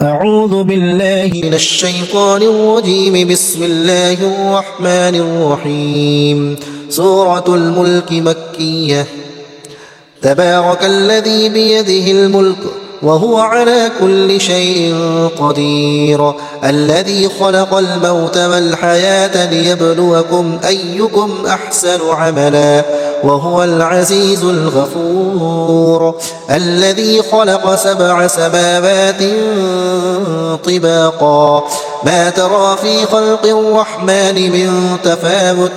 أعوذ بالله من الشيطان الرجيم. بسم الله الرحمن الرحيم. سورة الملك مكية. تبارك الذي بيده الملك وهو على كل شيء قدير، الذي خلق الموت والحياة ليبلوكم أيكم أحسن عملا وهو العزيز الغفور، الذي خلق 7 سماوات طباقا ما ترى في خلق الرحمن من تفاوت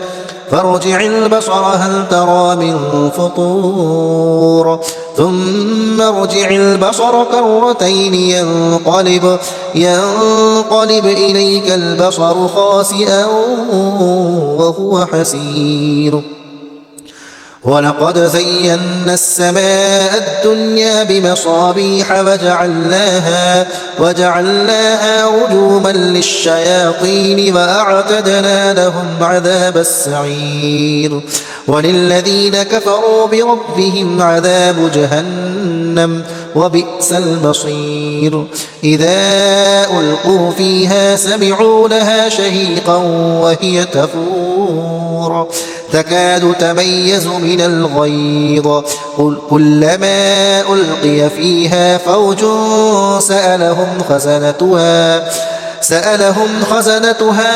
فارجع البصر هل ترى من فطور ثم ارجع البصر كرتين ينقلب إليك البصر خاسئا وهو حسير. ولقد زينا السماء الدنيا بمصابيح وجعلناها رجوما للشياطين وأعتدنا لهم عذاب السعير. وللذين كفروا بربهم عذاب جهنم وبئس المصير. إذا ألقوا فيها سمعوا لها شهيقا وهي تفور تكاد تميز من الغيظ كلما ألقي فيها فوج سألهم خزنتها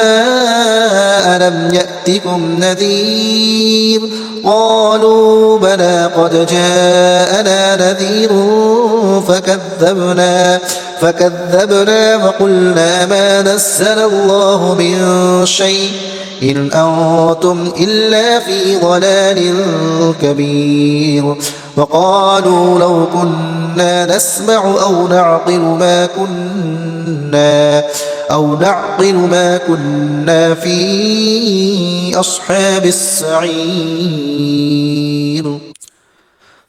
ألم يأتكم نذير قالوا بلى قد جاءنا نذير فكذبنا وقلنا ما نزل الله من شيء إن أنتم إلا في ضلال كبير. وقالوا لو كنا نسمع أو نعقل ما كنا في أصحاب السعير.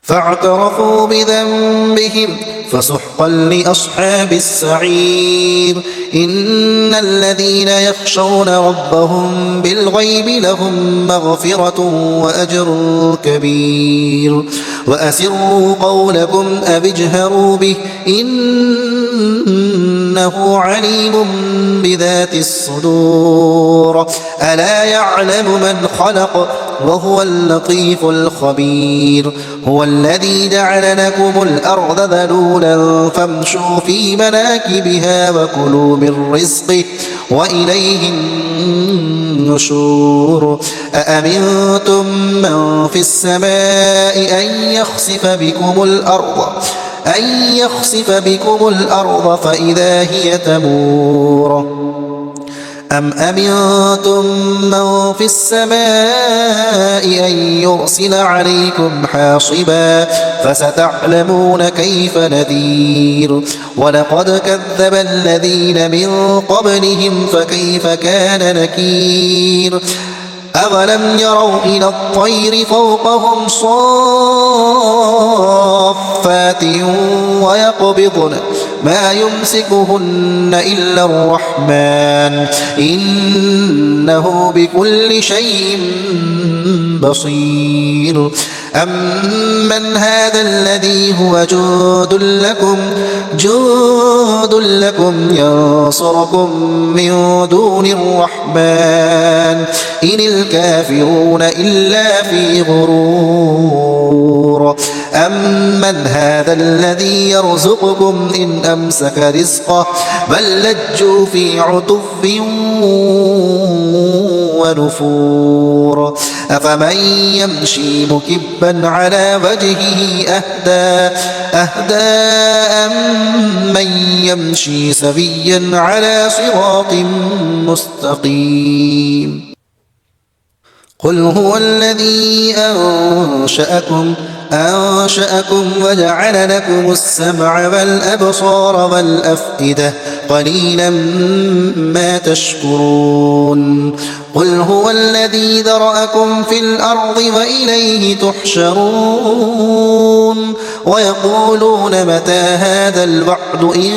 فاعترفوا بذنبهم فسحقا لأصحاب السعير. إن الذين يخشون ربهم بالغيب لهم مغفرة وأجر كبير. وأسروا قولكم أو اجهروا به إنه عليم بذات الصدور. ألا يعلم من خلق وهو اللطيف الخبير. هو الذي جعل لكم الأرض ذلولا فامشوا في مناكبها وكلوا من رزقه وإليه النشور. أأمنتم من في السماء أن يخسف بكم الأرض فإذا هي تمور أم أمنتم من في السماء أن يرسل عليكم حاصبا فستعلمون كيف نذير. ولقد كذب الذين من قبلهم فكيف كان نكير. أولم يروا إلى الطير فوقهم صافات ويقبضن ما يمسكهن إلا الرحمن إنه بكل شيء بصير. أمن هذا الذي هو جند لكم ينصركم من دون الرحمن إن الكافرون إلا في غرور. أمن هذا الذي يرزقكم إن أمسك رزقه بل لجوا في عتو ونفور. أفمن يمشي مكبا على وجهه أهدى أمن يمشي سويا على صراط مستقيم. قل هو الذي أنشأكم وجعل لكم السمع والأبصار والأفئدة قليلا ما تشكرون. قل هو الذي ذرأكم في الأرض وإليه تحشرون ويقولون متى هذا الوعد إن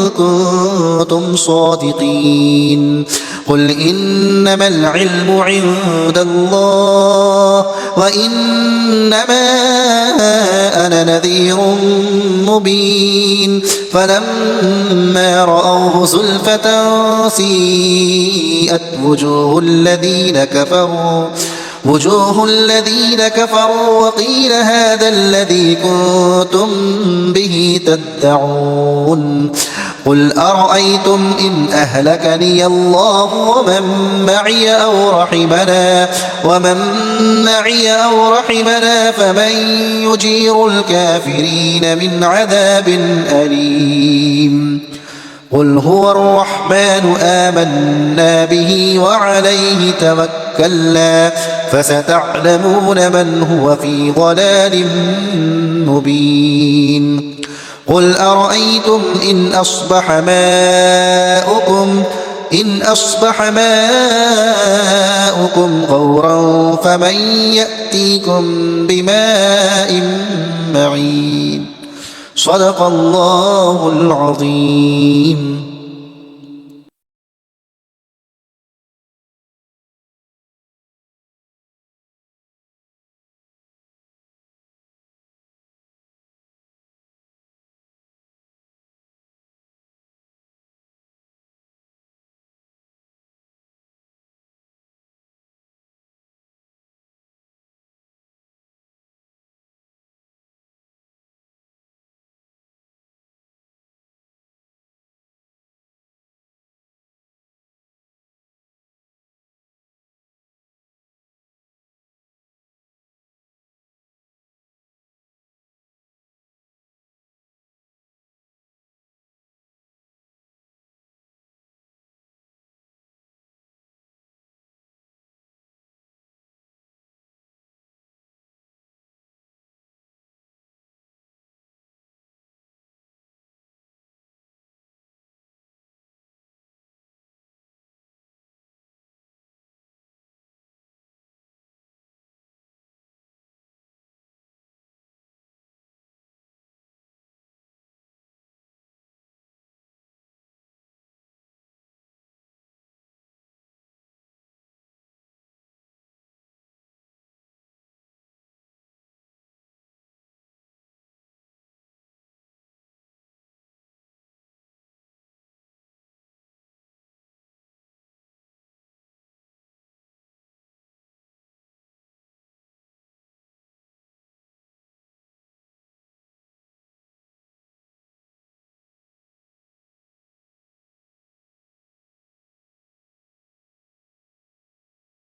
كنتم صادقين قل إنما العلم عند الله وإنما أنا نذير مبين فلما رأوه زلفة سيئت وجوه الذين كفروا وقيل هذا الذي كنتم به تدعون قل أرأيتم إن أهلكني الله ومن معي أو رحمنا فمن يجير الكافرين من عذاب أليم قل هو الرحمن آمنا به وعليه توكلنا فستعلمون من هو في ضلال مبين قل أرأيتم إن أصبح ماؤكم غورا فمن يأتيكم بماء معين صدق الله العظيم.